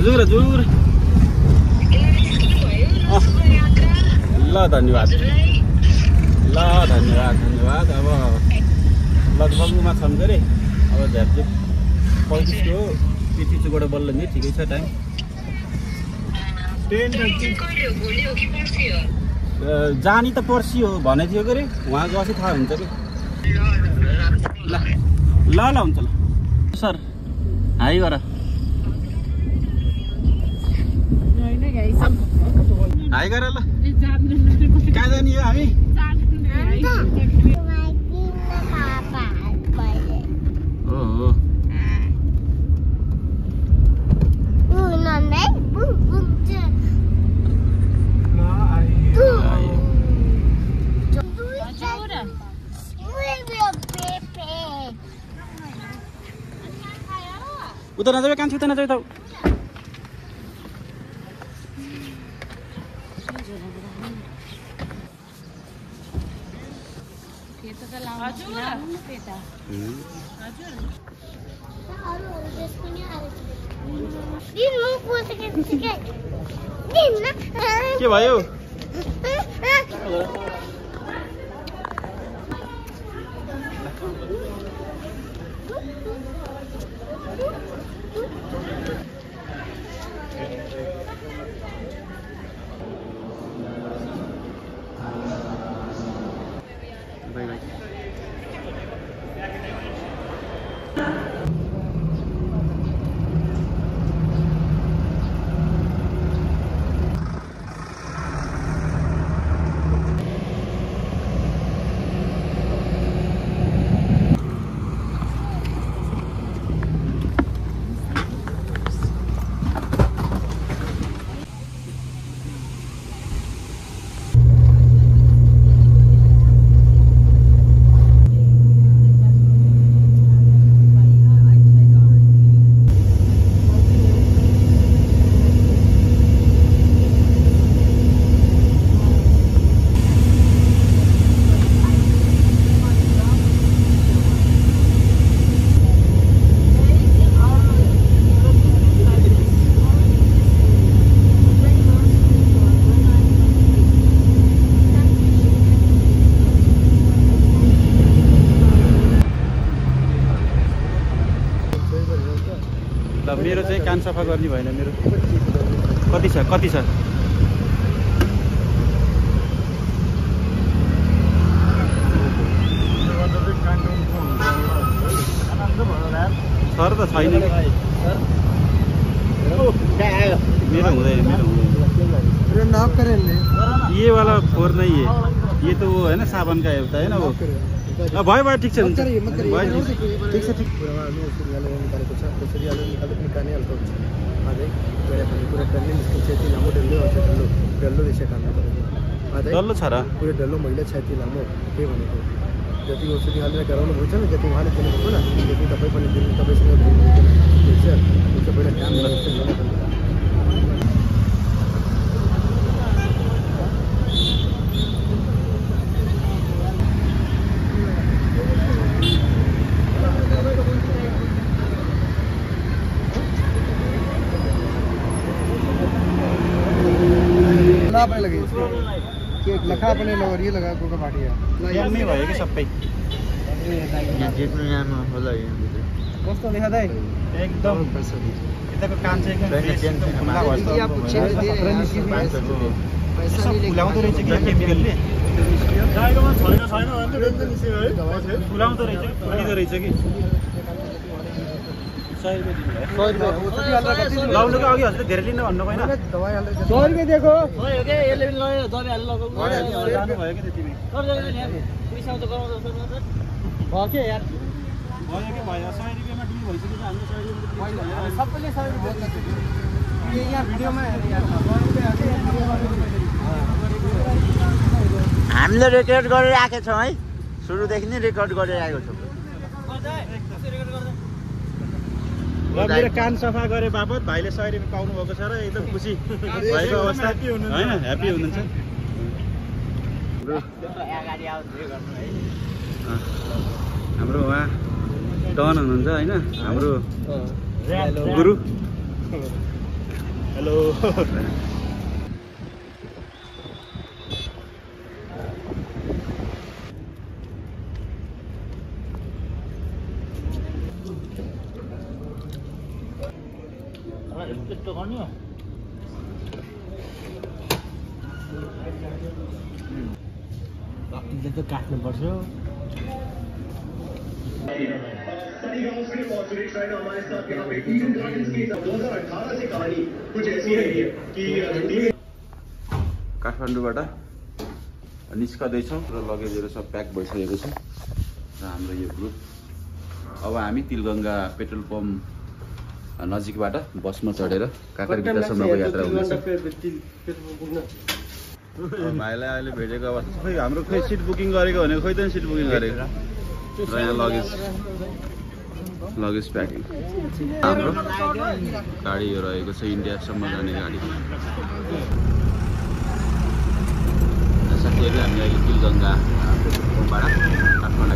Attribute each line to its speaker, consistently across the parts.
Speaker 1: हजुर हजुर ल धन्यवाद ल धन्यवाद धन्यवाद। अब लगभगमा छन् के अरे अब झ्यापझुप 35 हो पिठीचुबाट बल्ल नि ठिकै छ टाइम। जानी त पर्सि हो भने थियो के अरे उहाँ गएपछि थाहा हुन्छ कि। ल ल ल हुन्छ ल सर हाई गर हाई गर ल कहाँ जाने हो हामी उता नजाऊ कान्छी उता नजाऊ त के भयो मेरो चाहिँ कान सफा गर्ने भएन मेरो कति छ सर त छैन मेरो हुँदैन ये वाला फोर नहीं है ये तो वो है ना साबन का होता है ना वो भयो भयो ठिक छ हुन्छ भयो ठिक छ ठिक डल्लो छ र पुरै डल्लो महिला छाती लामो के भनेको जति औषधि हालेर गराउनु हुन्छ नि जति उहाँले दिनुभएको न जति तपाईँ पनि दिनु तपाईँसँग हुन्छ पहिला काम गर्नु अपने लगे केक लखा अपने लोवर ये लगा कोका पार्टी है यम्मी भयो के सबै यहाँ जित्नु यहाँ होला यहाँ कस्तो लेखा दाइ एकदम यताको कान चाहिँ एकदम खुला भन्छ पैसा फुलाउँदो रहेछ कि केमिकलले गाईकोमा छैन भने रेन्ज निस्क्यो है फुलाउँदो रहेछ फुलिदो रहेछ कि 100 रुपैयाँ लाउनुको अघि हजुरले धेरै लिनु भन्नु भएन 100 रुपैयाँ दिएको हो के यसले पनि लयो दबाई हाल्नु लगाउनु जानु भयो के त्यतिमै पैसा त गराउँछ भयो के यार भयो के भयो 100 रुपैयाँमा डिल भइसक्यो हामीले 100 रुपैयाँ सबैले 100 रुपैयाँ यो यहाँ भिडियोमा यार 100 रुपैयाँ हामीले रेकर्ड गरेर राखेको छौँ है सुरुदेखि नै रेकर्ड गरेर आएको छौँ मेरो कान सफा गरे बापत भाइले 100 रुपैयाँ पाउनु भएको छ र एकदम खुसी भएको अवस्था हैन ह्यापी हुनुहुन्छ हाम्रो उहाँ डन हुनुहुन्छ हैन हाम्रो गुरु हेलो त्यस्तो गर्नु बाकीले त काट्नु पर्छ
Speaker 2: काठमाडौँबाट निस्कदैछौँ र लगेजहरू सब प्याक भइसकेको छ र हाम्रो यो ग्रुप अब हामी तिलगङ्गा पेट्रोल पम्प नजिकबाट बसमा चढेर काँक्रेबिटासम्मको यात्रा हुनेछ। भाइलाई अहिले भेटेको अवस्था खोइ हाम्रो खोइ सिट बुकिङ गरेको भनेको खोइ त सिट बुकिङ गरेको र यहाँ लगेज प्याकिङ हाम्रो गाडी यो रहेको छ इन्डियासम्म जाने गाडी। साथीहरूले हामी अहिले तिलगङ्गा पेट्रोल पम्पबाट काठमाडौँ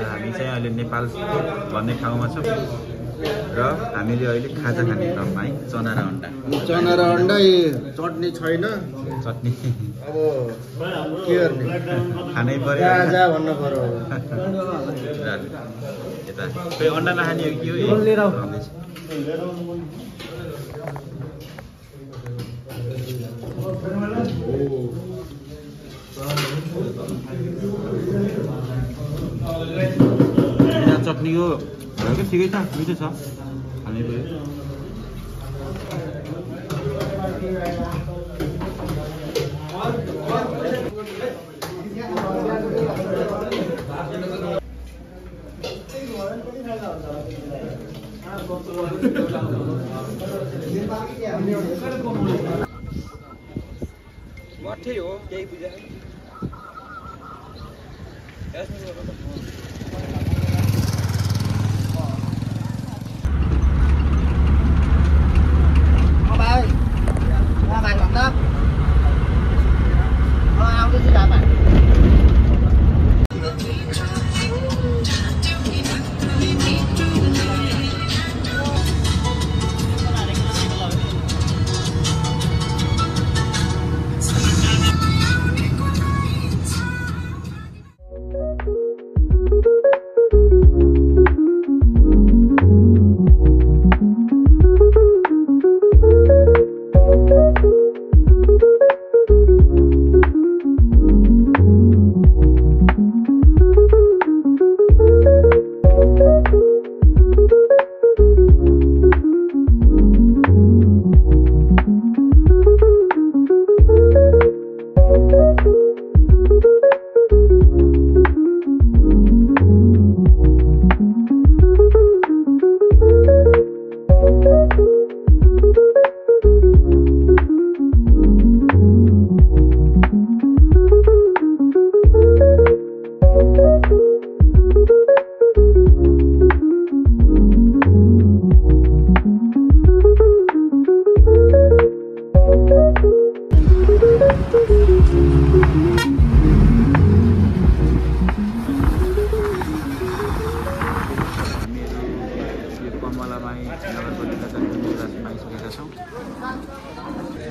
Speaker 2: हामी चाहिँ अहिले नेपाल भन्ने ठाउँमा छौँ र हामीले अहिले खाजा खाने क्रममा है चना र अन्डा चटनी छैन चटनी अब के गर्ने खानै पर्यो खाजा भन्नु पर्यो यता खोइ अन्डा नखाने हो कि हो लिएर आउँदैछ चटनीको भयो ठिकै छ मिठो छ खानै पर्यो। मठै हो केही बुझा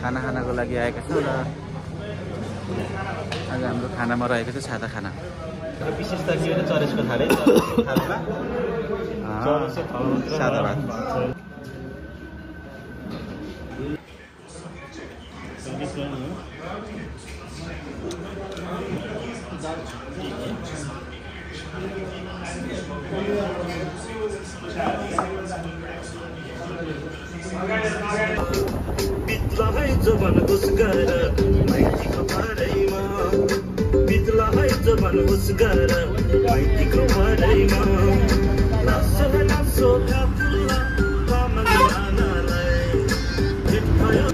Speaker 2: खाना खानको लागि आएका छौँ र आज हाम्रो खानामा रहेको छ सादा खाना।
Speaker 1: विशेषता के हो चरेसको थाले
Speaker 2: सादा भात
Speaker 3: बितला है जवान उसगार माइतीको भरैमा बितला है जवान उसगार माइतीको भरैमा लासो लासो काफुला पामन आनालाई जित्थयो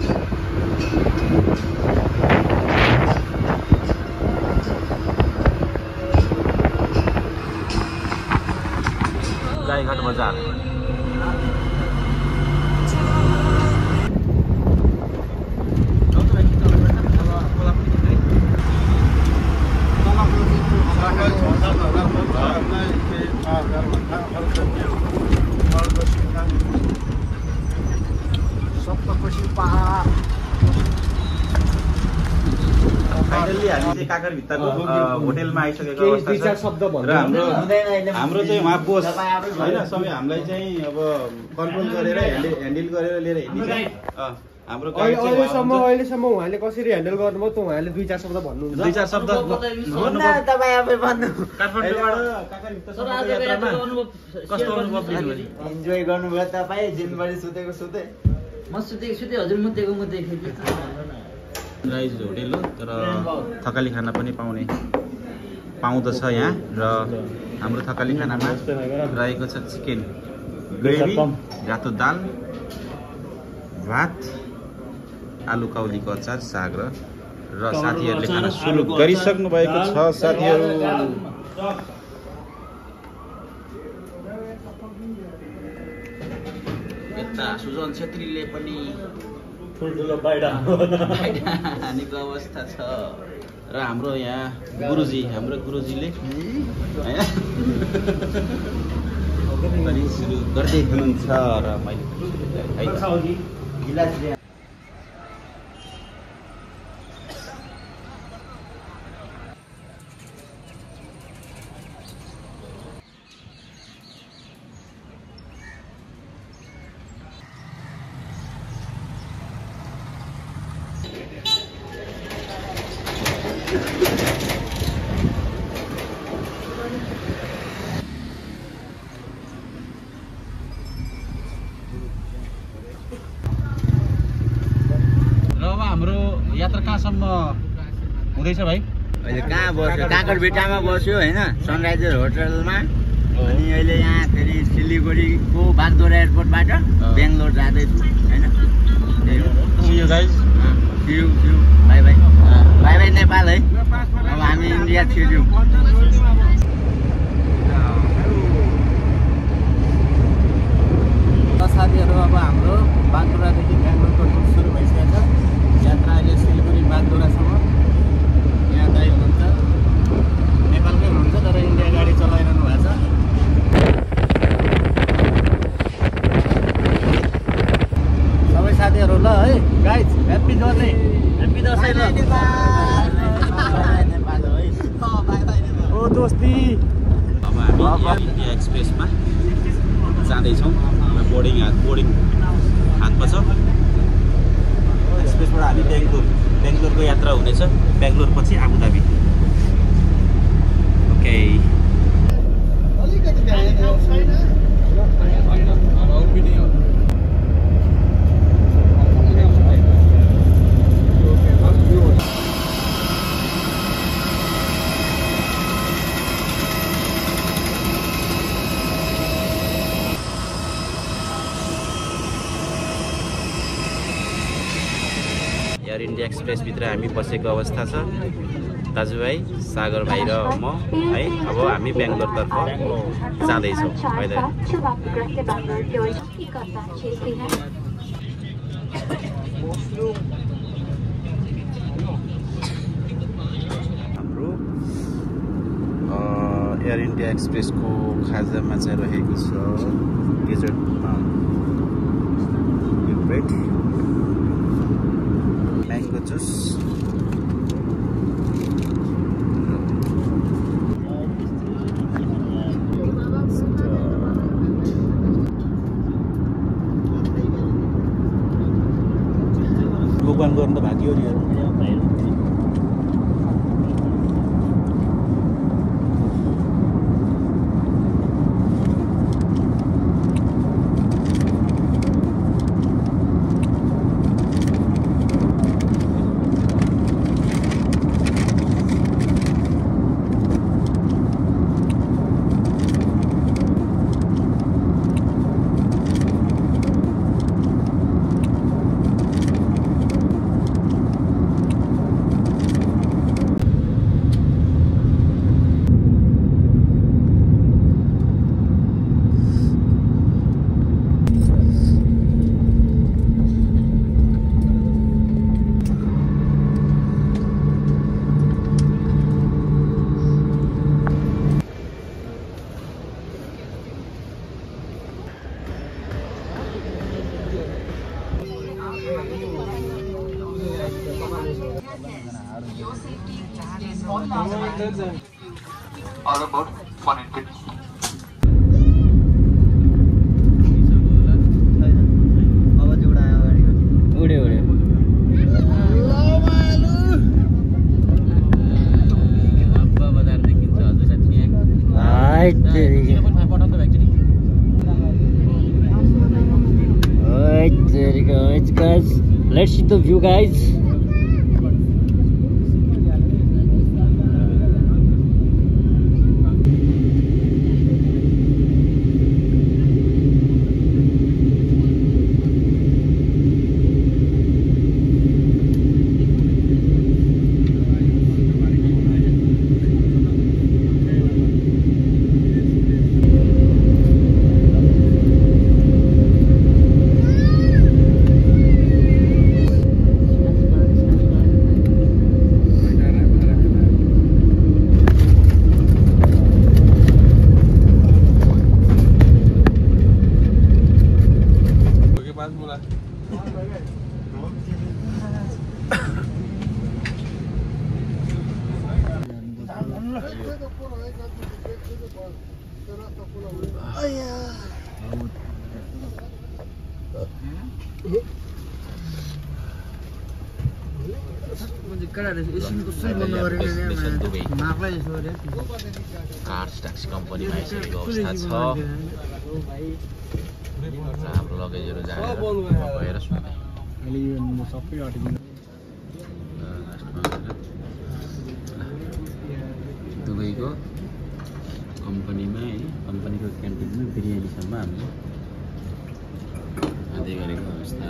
Speaker 2: गाईघाट बजार काकर भित्ताको होटेलमा आइसकेको अवस्था छ र हाम्रो चाहिँ उहाँ बोस होइन सबै हामीलाई चाहिँ अब कन्ट्रोल गरेर ह्यान्डल गरेर लिएर हिँड्ने हाम्रो
Speaker 1: अहिलेसम्म उहाँले कसरी ह्यान्डल गर्नुभयो त उहाँले 2-4 शब्द भन्नुहुन्छ
Speaker 2: 2-4 शब्द
Speaker 4: तपाईँ आफै भन्नु
Speaker 2: काठमाडौँबाट काकर भित्तासम्मको यात्रामा कस्तो अनुभव लिनुभयो
Speaker 4: इन्जोय गर्नुभयो तपाईँ दिनभरि सुतेको सुते
Speaker 5: म सुतेको हजुर मुतेको मुतेको
Speaker 2: राइज होटेल हो तर थकाली खाना पनि पाउँदछ यहाँ र हाम्रो थकाली खानामा रहेको छ चिकन ग्रेभी रातो दाल भात आलु काउलीको अचार साग र साथीहरूले खाना सुरु गरिसक्नु भएको छ साथीहरू यता सुजन छेत्रीले पनि
Speaker 3: ठुल्ठुलो बाहिर
Speaker 2: हानेको अवस्था छ र हाम्रो यहाँ हाम्रो गुरुजीले पनि सुरु गर्दै हुनुहुन्छ र मैले हाम्रो यात्रा कहाँसम्म हुँदैछ भाइ
Speaker 4: अहिले कहाँ बस्यो काकरभिट्टामा बस्यो होइन सनराइजर होटलमा अनि अहिले यहाँ फेरि सिलिगुडीको बागडोग्रा एयरपोर्टबाट बेङ्गलोर जाँदैछु होइन बाई बाई नेपाल है अब हामी इन्डिया छिर्यौँ
Speaker 1: साथीहरू अब हाम्रो बागडोग्रादेखि बेङ्गलोरको टुर सुरु भइसकेको छ यात्रा अहिले सिलगढी बागडोग्रासम्म यहाँ दाइ हुनुहुन्छ नेपालकै हुनुहुन्छ तर इन्डिया गाडी चलाइरहनु भएको छ सबै साथीहरू ल है गाइज ह्याप्पी दसैँ ओ दोस्ती
Speaker 2: अब हामी इन्डिया एक्सप्रेसमा जाँदैछौँ बोर्डिङ हातमा छ एक्सप्रेसबाट हामी बेङ्गलोरको यात्रा हुनेछ बेङ्गलोर पछि आबुधाबी ओके एयर इन्डिया एक्सप्रेसभित्र हामी बसेको अवस्था छ दाजुभाइ सागर भाइ र म है अब हामी बेङ्गलोरतर्फ जाँदैछौँ अहिले हाम्रो एयर इन्डिया एक्सप्रेसको खाजामा चाहिँ रहेको छ डेजर्टमा ब्रेड म्याङ्गो जुस भुक्वान गर्नु त भाग्यो नि
Speaker 5: उड्यो बजार देखिन्छ हजुर guys, let's see the view guys. Cars taxi कम्पनीमा यसरी अवस्था छ हाम्रो लगेजहरू भएर दुबईको कम्पनीमा है कम्पनीको क्यान्टिनमा बिरयानीसम्म हामीले खाँदै गरेको अवस्था।